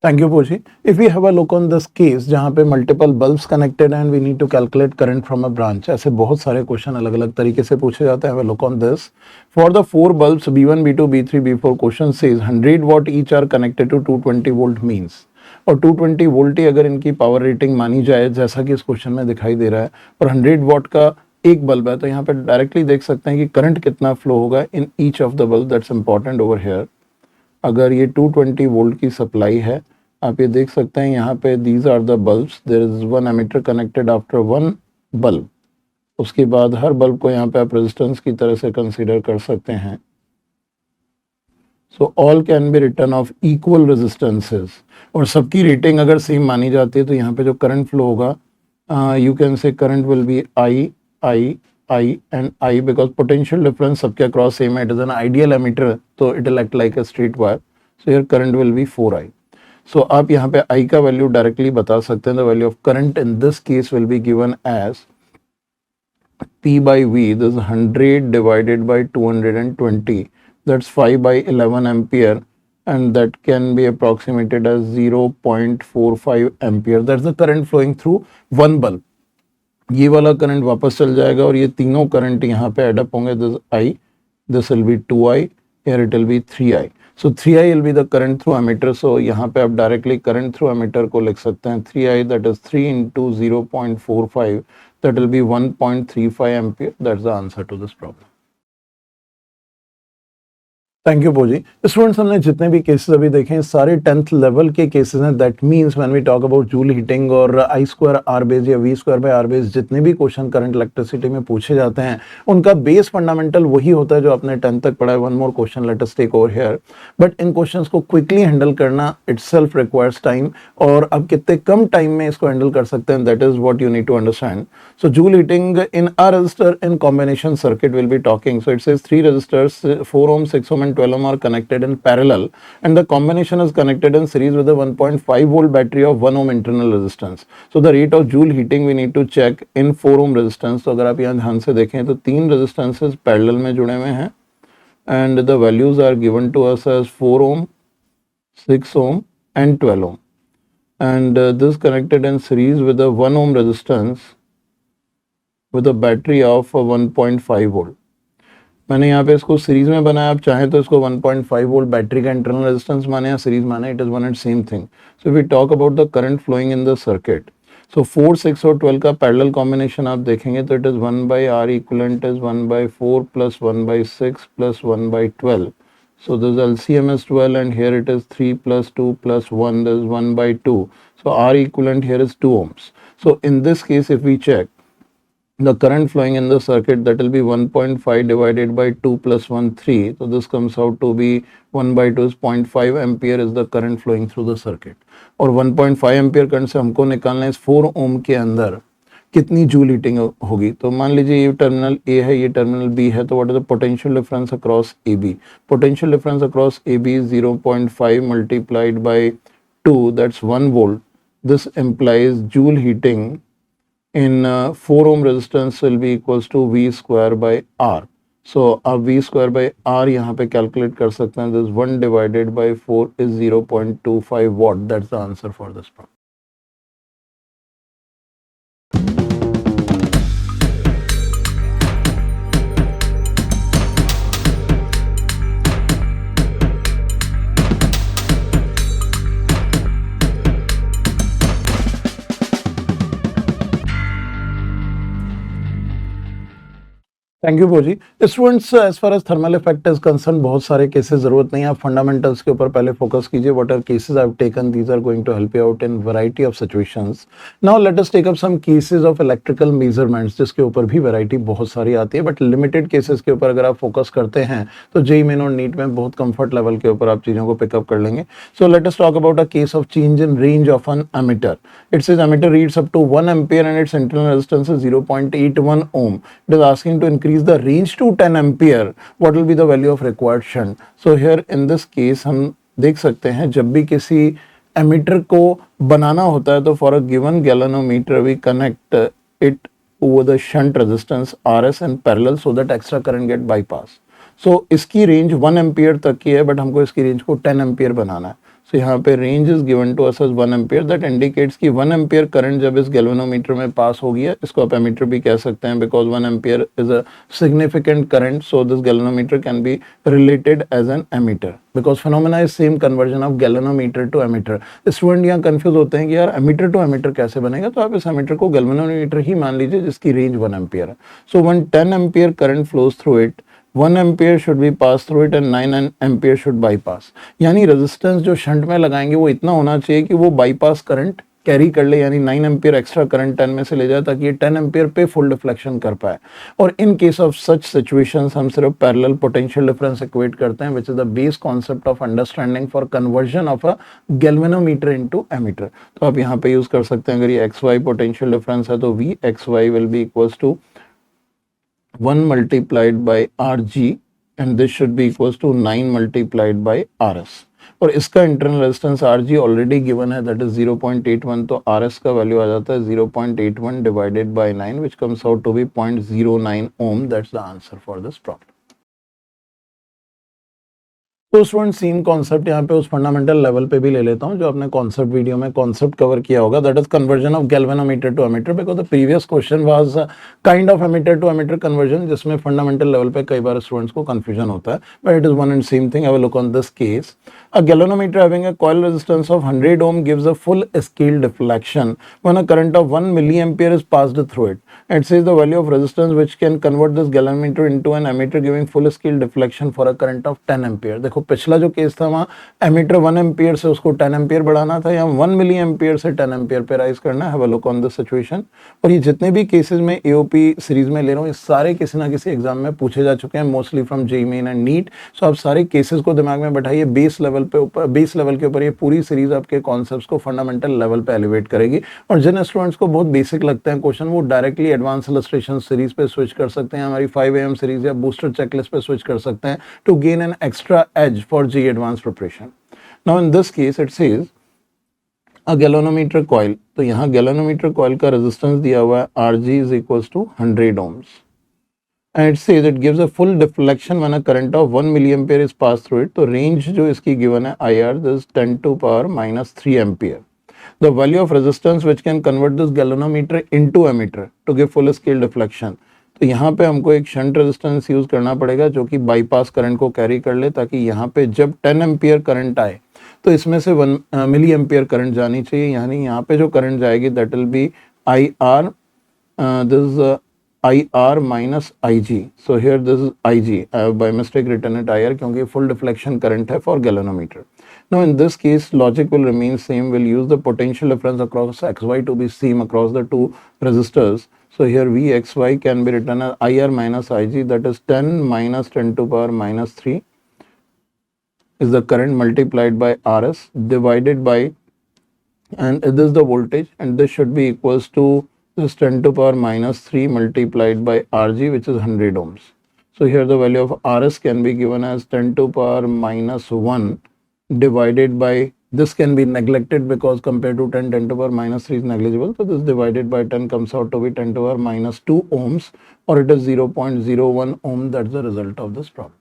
Thank you, Pooji. If we have a look on this case जहाँ पे multiple bulbs connected and we need to calculate current from a branch, ऐसे बहुत सारे question अलग अलग तरीके से पूछे जाते हैं. Have a look on this. For the four bulbs B1, B2, B3, B4, question says 100 watt each are connected to 220 volt means. और 220 वोल्ट ही अगर इनकी पावर रेटिंग मानी जाए जैसा कि इस क्वेश्चन में दिखाई दे रहा है और 100 वॉट का एक बल्ब है तो यहाँ पे डायरेक्टली देख सकते हैं कि करंट कितना फ्लो होगा in each of the bulb. That's important over here. अगर ये 220 वोल्ट की सप्लाई है, आप ये देख सकते हैं यहाँ पे these are the bulbs. There is one ammeter connected after one bulb. उसके बाद हर बल्ब को यहाँ पे आप रेजिस्टेंस की तरह से कंसीडर कर सकते हैं. So all can be written of equal resistances और सबकी रेटिंग अगर सेम मानी जाती है तो यहाँ पे जो करंट फ्लो होगा you can say current will be I I I and I because potential difference सबके अक्रॉस सेम है. It is an ideal ammeter तो it will act like a straight wire. So here current will be 4i. So आप यहाँ पे आई का value directly बता सकते हैं. The value of current in this case will be given as P by V. This is 100 divided by 220. That's 5 by 11 ampere and that can be approximated as 0.45 ampere. That's the current flowing through one bulb. ये वाला current वापस चल जाएगा और ये तीनों current यहाँ पे एड अप होंगे. This I, this will be 2I, here it will be 3I. So 3I will be the current through ammeter. So यहाँ पे आप डायरेक्टली करंट थ्रू ammeter को लिख सकते हैं 3I, that is 3 into 0.45, that will be 1.35 ampere. That's the answer to this problem. Thank you पोजी. Students हमने जितने भी केसेस अभी देखे हैं सारे 10th लेवल के केसेस हैं. That means when we talk about joule heating और आई स्क्वायर आर बेस या V square by R base जितने भी क्वेश्चन करंट इलेक्ट्रिसिटी में पूछे जाते हैं उनका बेस फंडामेंटल वही होता है जो आपने 10th तक पढ़ा है. One more question let us take over here. But इन क्वेश्चंस को क्विकली हैंडल करना इटसेल्फ रिक्वायर्स टाइम और आप कितने कम टाइम में इसको हैंडल कर सकते हैं that is what you need to understand. So joule heating in a resistor in combination circuit will be talking. So it says 3 resistors 4 ohm 6 ohm and 12 ohm are connected in parallel and the combination is connected in series with a 1.5 volt battery of 1 ohm internal resistance. So the rate of joule heating we need to check in 4 ohm resistance. तो अगर आप यहाँ ध्यान से देखें तो 3 resistances parallel में जुड़े हुए हैं and the values are given to us as 4 ohm 6 ohm and 12 ohm and this connected in series with a 1 ohm resistance with a battery of 1.5 volt. मैंने यहाँ पे इसको सीरीज में बनाया. आप चाहें तो इसको 1.5 वोल्ट बैटरी का इंटरनल रेजिस्टेंस माने या सीरीज माने. It is one and same thing. So we talk about the current flowing in the circuit. So 4 6 और 12 का पैरेलल कॉम्बिनेशन आप देखेंगे तो it is 1 by R equivalent is 1 by 4 plus 1 by 6 plus 1 by 12. So this LCM is 12 and here it is 3 plus 2 plus 1, this is 1 by 2. So R equivalent here is 2 ohms. So in this case if we check the current flowing in the circuit that will be 1.5 divided by 2 plus 1 3. So this comes out to be 1 by 2 is 0.5 ampere is the current flowing through the circuit. और 1.5 ampere current से हमको निकालना है इस 4 ohm के अंदर कितनी joule heating होगी. तो मान लीजिए ये टर्मिनल A है ये टर्मिनल B है तो what is the potential difference across AB. Potential difference across AB is 0.5 multiplied by 2, that's 1 volt. This implies joule heating in 4 ohm resistance will be equals to V square by R. So आप V square by R यहाँ पे calculate कर सकते हैं. This 1 divided by 4 is 0.25 watt. That's the answer for this problem. Thank you भोजी. Students as far as thermal effect is concern बहुत सारे cases जरूरत नहीं है. आप फंडामेंटल्स के ऊपर पहले फोकस कीजिए. What are cases I have taken these are going to help you out in variety of situations. Now let us take up some cases of electrical measurements जिसके ऊपर भी वैरायटी बहुत सारी आती है बट लिमिटेड केसेस के ऊपर अगर आप फोकस करते हैं तो जेईई मेन और नीट में बहुत कंफर्ट लेवल के ऊपर आप चीजों को पिकअप कर लेंगे. So let us talk about a case of change in range of an ammeter. It says ammeter reads up to 1 ampere and its internal resistance is 0.81 ohm. It is asking to increase the range to 10 ampere. What will be the value of required shunt? So here in this case हम देख सकते हैं जब भी किसी ammeter को बनाना होता है तो for a given galvanometer we connect it over the shunt resistance RS in parallel so that extra current get bypass. So इसकी रेंज 1 एम्पियर तक की है बट हमको इसकी रेंज को 10 एम्पियर बनाना है. सो यहाँ पे range is given to us as 1 ampere, that indicates कि 1 एम्पियर करंट जब इस गैल्वेनोमीटर में पास हो गया, इसको आप एमीटर भी कह सकते हैं because 1 ampere is a significant current, so this galvanometer can be related as an ammeter because phenomena is same conversion of galvanometer to ammeter. Student यहाँ कंफ्यूज होते हैं कि यार एमीटर टू एमीटर कैसे बनेगा, तो आप इस एमीटर को गैल्वेनोमीटर ही मान लीजिए जिसकी रेंज 1 एम्पियर है। So when 10 ampere current flows through it, 1 ampere should be pass through it and 9 ampere should bypass. यानी रेजिस्टेंस जो शंट में लगाएंगे वो इतना होना चाहिए कि वो बाईपास करंट कैरी कर ले, यानी 9 एम्पियर एक्स्ट्रा करंट 10 में से ले जाए ताकि ये 10 एम्पियर पे फुल डिफ्लेक्शन कर पाए। और in case of such situations हम सिर्फ पैरेलल पोटेंशियल डिफरेंस इक्वेट करते हैं, which is the base concept of understanding for conversion of a galvanometer into ammeter. तो आप यहाँ पे यूज कर सकते हैं, अगर ये एक्स वाई पोटेंशियल डिफरेंस है तो V X Y will be equals to 1 multiplied by Rg and this should be equals to 9 multiplied by Rs। और इसका internal resistance Rg already given है, दैट इज 0.81, तो Rs का value आ जाता है 0.81 divided by 9 which comes out to be 0.09 ohm. That's the answer for this problem. तो student same concept यहाँ पे उस फंडामेंटल लेवल पे भी ले लेता हूँ जो आपने कॉन्सेप्ट वीडियो में कॉन्सेप्ट कवर किया होगा, that is conversion of galvanometer to ammeter, because the previous question was kind of ammeter to ammeter conversion, जिसमें फंडामेंटल लेवल पे कई बार स्टूडेंट्स को कंफ्यूजन होता है, but it is one and same thing. Have a look on this case. A galvanometer having a coil resistance of 100 ohm gives a full scale deflection when a current of 1 milliampere is passed through it. It says the value of resistance which can convert this galvanometer into an ammeter giving full scale deflection for a current of 10 ampere। देखो पिछला जो case था वहाँ ammeter 1 ampere से उसको 10 ampere बढ़ाना था, या 1 मिली एम्पियर से 10 एम्पियर पे राइज करना है। Have a look on this situation. और ये जितने भी केसेस में एओपी सीरीज में ले रहा हूँ, ये सारे किसी ना किसी एग्जाम में पूछे जा चुके हैं, mostly from JEE Main and NEET. So आप सारे केसेस को दिमाग में बैठाइए, बेस लेवल के ऊपर ये पूरी सीरीज आपके कॉन्सेप्ट्स को फंडामेंटल लेवल पे एलिवेट करेगी। और जिन स्टूडेंट्स को बहुत बेसिक लगते हैं क्वेश्चन, वो डायरेक्टली एडवांस इलस्ट्रेशन सीरीज पे स्विच कर सकते हैं, हमारी 5 AM सीरीज या बूस्टर चेकलिस्ट पे स्विच कर सकते हैं to gain an extra edge for JEE advance preparation. Now in this case it says a galvanometer coil, तो यहाँ गैल्वेनोमीटर कॉइल का रेजिस्टेंस दिया हुआ है Rg is equals to 100 ohms and it says it gives a full deflection when a current of 1 milliampere is passed through it। तो range जो इसकी given है IR this is 10 to power minus 3 ampere। The value of resistance which can convert this galvanometer into ammeter to give full scale deflection। तो यहाँ पे हमको एक shunt resistance use करना पड़ेगा जो कि बाईपास करंट को कैरी कर ले, ताकि यहाँ पे जब 10 एम्पियर करंट आए तो इसमें से 1 मिली एम्पियर करंट जानी चाहिए, यानी यहाँ पे जो करंट जाएगी that will be IR, this IR minus IG। So here this is IG. I have by mistake written it IR क्योंकि full deflection current है for galvanometer। Now in this case logic will remain same. We'll use the potential difference across XY to be same across the two resistors। So here VXY can be written as IR minus IG, that is 10 minus 10 to power minus 3 is the current multiplied by RS divided by, and this is the voltage, and this should be equals to this 10 to power minus 3 multiplied by Rg which is 100 ohms। So here the value of Rs can be given as 10 to power minus 1 divided by, this can be neglected because compared to 10 to power minus 3 is negligible, so this divided by 10 comes out to be 10 to power minus 2 ohms, or it is 0.01 ohm। That's the result of this problem।